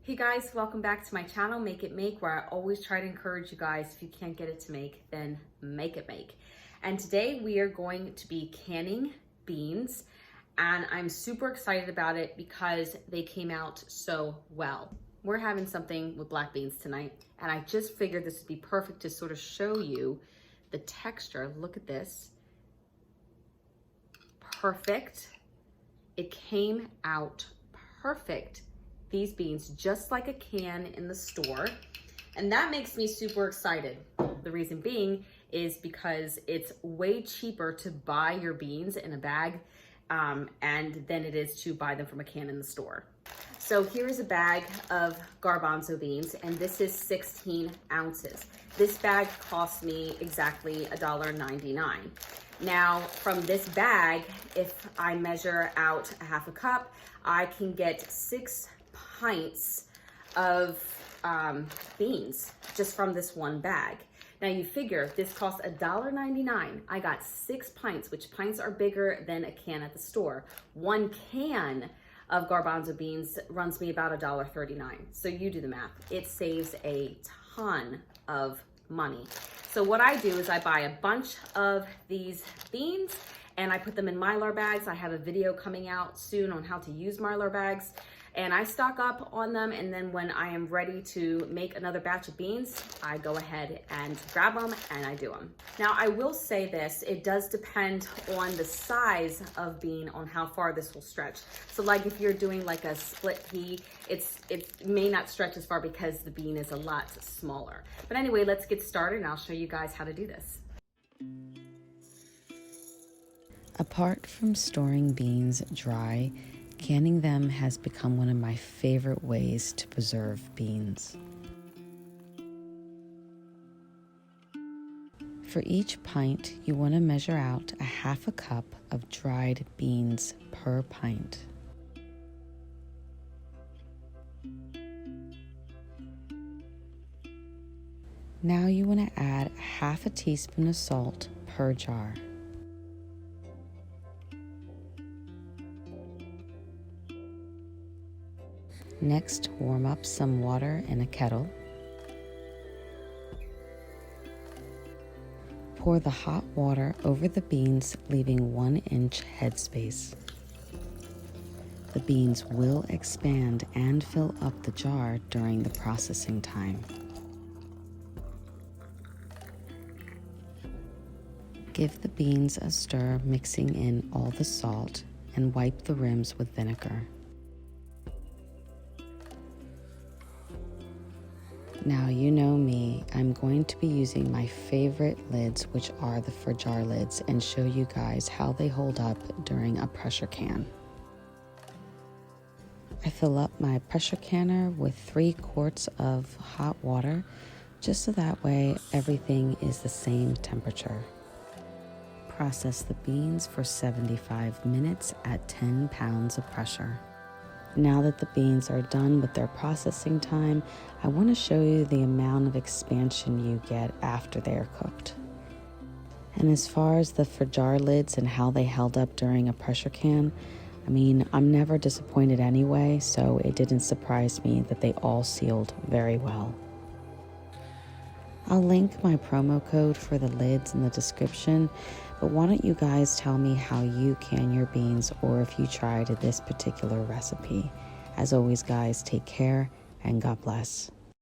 Hey guys, welcome back to my channel, Make It Make, where I always try to encourage you guys, if you can't get it to make, then make it make. And today we are going to be canning beans, and I'm super excited about it because they came out so well. We're having something with black beans tonight, and I just figured this would be perfect to sort of show you the texture. Look at this. Perfect. It came out perfect. These beans, just like a can in the store. And that makes me super excited. The reason being is because it's way cheaper to buy your beans in a bag and than it is to buy them from a can in the store. So here's a bag of garbanzo beans, and this is 16 ounces. This bag cost me exactly $1.99. Now, from this bag, if I measure out a half a cup, I can get 6 pints of beans just from this one bag. Now you figure this costs $1.99. I got 6 pints, which pints are bigger than a can at the store. 1 can of garbanzo beans runs me about $1.39. So you do the math. It saves a ton of money. So what I do is I buy a bunch of these beans and I put them in Mylar bags. I have a video coming out soon on how to use Mylar bags. And I stock up on them, and then when I am ready to make another batch of beans, I go ahead and grab them and I do them. Now I will say this, it does depend on the size of bean on how far this will stretch. So like if you're doing like a split pea, it may not stretch as far because the bean is a lot smaller. But anyway, let's get started and I'll show you guys how to do this. Apart from storing beans dry, canning them has become one of my favorite ways to preserve beans. For each pint, you want to measure out a half a cup of dried beans per pint. Now you want to add half a teaspoon of salt per jar. Next, warm up some water in a kettle. Pour the hot water over the beans, leaving 1-inch headspace. The beans will expand and fill up the jar during the processing time. Give the beans a stir, mixing in all the salt, and wipe the rims with vinegar. Now you know me, I'm going to be using my favorite lids, which are the ForJars lids, and show you guys how they hold up during a pressure can. I fill up my pressure canner with 3 quarts of hot water, just so that way everything is the same temperature. Process the beans for 75 minutes at 10 pounds of pressure. Now that the beans are done with their processing time, I want to show you the amount of expansion you get after they are cooked. And as far as the ForJars lids and how they held up during a pressure can, I mean, I'm never disappointed anyway, so it didn't surprise me that they all sealed very well. I'll link my promo code for the lids in the description, but why don't you guys tell me how you can your beans or if you tried this particular recipe. As always guys, take care and God bless.